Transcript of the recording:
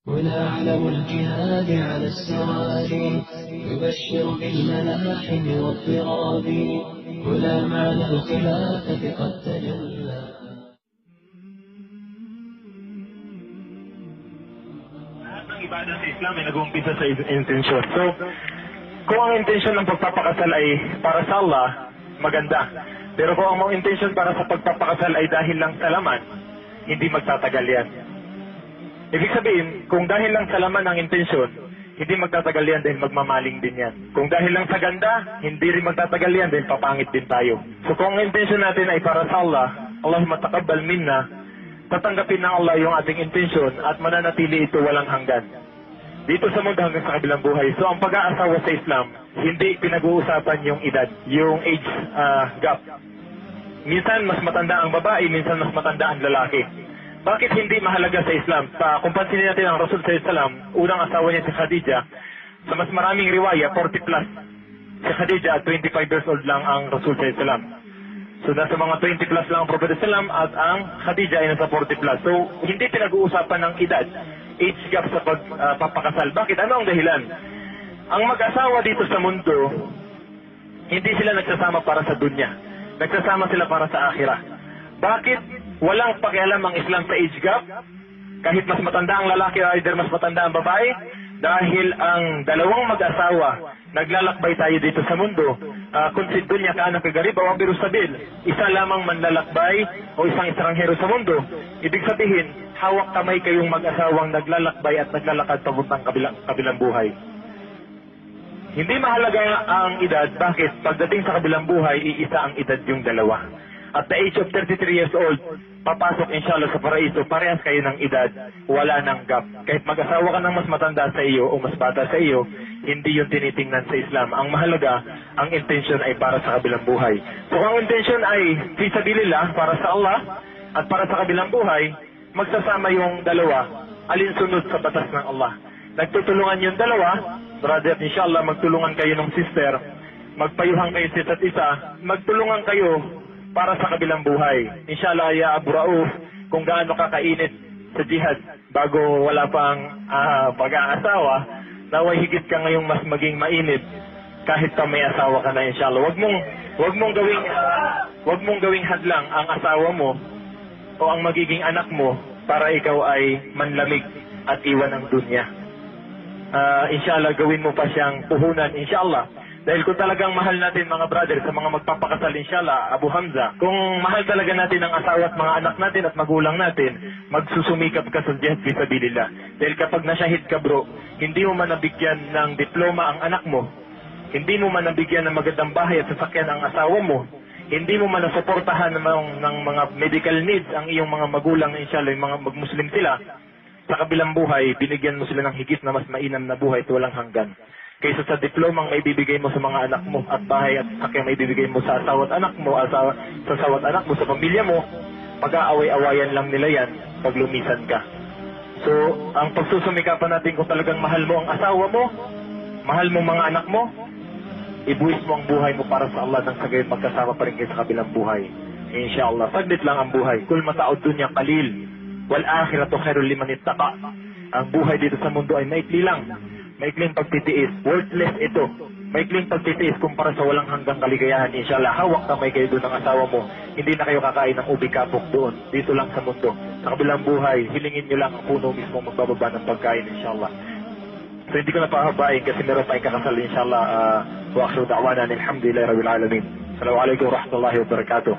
هنا علم الجهاد على السواري يبشر بالملاحم واضطراب. هنا معنى الخلافة قد تجلى. Lahat ng ibadah sa Islam ay nag-uumpisa sa intensyon. So, kung ang intensyon ng pagpapakasal ay para sa Allah, maganda. Pero kung ang intensyon para sa pagpapakasal ay dahil lang sa laman, hindi magtatagal yan. Ibig sabihin, kung dahil lang sa laman ang intensyon, hindi magtatagal yan dahil magmamaling din yan. Kung dahil lang sa ganda, hindi rin magtatagal yan dahil papangit din tayo. So kung ang intensyon natin ay para sa Allah, Allahumma taqabbal minna, tatanggapin ng Allah yung ating intensyon at mananatili ito walang hanggan. Dito sa mundo hanggang sa kabilang buhay. So ang pag-aasawa sa Islam, hindi pinag-uusapan yung edad, yung age gap. Minsan mas matanda ang babae, minsan mas matanda ang lalaki. Bakit hindi mahalaga sa Islam? Kung pansinin natin ang Rasul sallallahu alaihi wasallam, unang asawa niya si Khadija, sa mas maraming riwaya, 40 plus. Si Khadija at 25 years old lang ang Rasul sallallahu alaihi wasallam. So nasa mga 20 plus lang ang Prophet sallam at ang Khadija ay nasa 40 plus. So hindi pinag-uusapan ng edad, age gap sa pagpapakasal. Bakit? Ano ang dahilan? Ang mag-asawa dito sa mundo, hindi sila nagsasama para sa dunya. Nagsasama sila para sa akhirah. Bakit? Walang pakialam ang Islam sa age gap, kahit mas matanda ang lalaki o either mas matanda ang babae, dahil ang dalawang mag-asawa, naglalakbay tayo dito sa mundo. Kung si dunya ka anak kagariba, wang biru sabil, isa lamang manlalakbay o isang estranghero sa mundo. Ibig sabihin, hawak kamay kayong mag-asawang naglalakbay at naglalakad papuntang kabilang buhay. Hindi mahalaga ang edad, bakit? Pagdating sa kabilang buhay, iisa ang edad yung dalawa. At the age of 33 years old, papasok inshallah sa paraiso, parehas kayo ng edad, wala nang gap. Kahit mag-asawa ka ng mas matanda sa iyo o mas bata sa iyo, hindi yun tinitingnan sa Islam. Ang mahalaga, ang intention ay para sa kabilang buhay. So kung ang intention ay fisabilillah, para sa Allah, at para sa kabilang buhay, magsasama yung dalawa, alinsunod sa batas ng Allah. Nagtutulungan yung dalawa, brother, inshallah magtulungan kayo ng sister, magpayuhan kayo sa isa't isa, magtulungan kayo para sa kabilang buhay. Inshallah, ya Abu Rauf, kung gaano kakainit sa jihad bago wala pang pag-aasawa, naway higit ka ngayong mas maging mainit kahit pa may asawa ka na, inshallah. Wag mong gawing hadlang ang asawa mo o ang magiging anak mo para ikaw ay manlamig at iwan ang dunya. Inshallah, gawin mo pa siyang puhunan, inshallah. Dahil kung talagang mahal natin mga brother sa mga magpapakasal, inshallah, Abu Hamza, kung mahal talaga natin ang asawa at mga anak natin at magulang natin, magsusumikap ka sa jihad fisabilillah. Dahil kapag nasyahid ka bro, hindi mo man nabigyan ng diploma ang anak mo, hindi mo man nabigyan ng magandang bahay at sasakyan ang asawa mo, hindi mo man nasuportahan ng mga medical needs ang iyong mga magulang, inshallah, yung mga mag-Muslim sila, sa kabilang buhay, binigyan mo sila ng higit na mas mainam na buhay at walang hanggan. Kaysa sa diplomang may bibigay mo sa mga anak mo at bahay at sakyang may bibigay mo sa asawa at anak mo, sa asawa at anak mo, sa pamilya mo, mag-aaway-awayan lang nila yan pag lumisan ka. So, ang pagsusumikapan natin kung talagang mahal mo ang asawa mo, mahal mo mga anak mo, ibuwis mo ang buhay mo para sa Allah nang sa gayon magkasama pa rin kayo sa kabilang buhay. Inshallah, saglit lang ang buhay. Kul mata'ud dunya qalil, wal akhiratu khairul liman ittaqa. Ang buhay dito sa mundo ay maikli lang. Maikling pagtitiis, worthless ito. Maikling pagtitiis kumpara sa walang hanggang kaligayahan. Inshallah, hawak kamay kayo doon ng asawa mo. Hindi na kayo kakain ng ubi kapok doon. Dito lang sa mundo. Sa kabilang buhay, hilingin nyo lang ang puno mismo magbababa ng pagkain, inshallah. So hindi ko na pahabain kasi meron pa ikakasal, inshallah. Wa akhiru da'wana alhamdulillahi rabbil alamin. Assalamualaikum warahmatullahi wabarakatuh.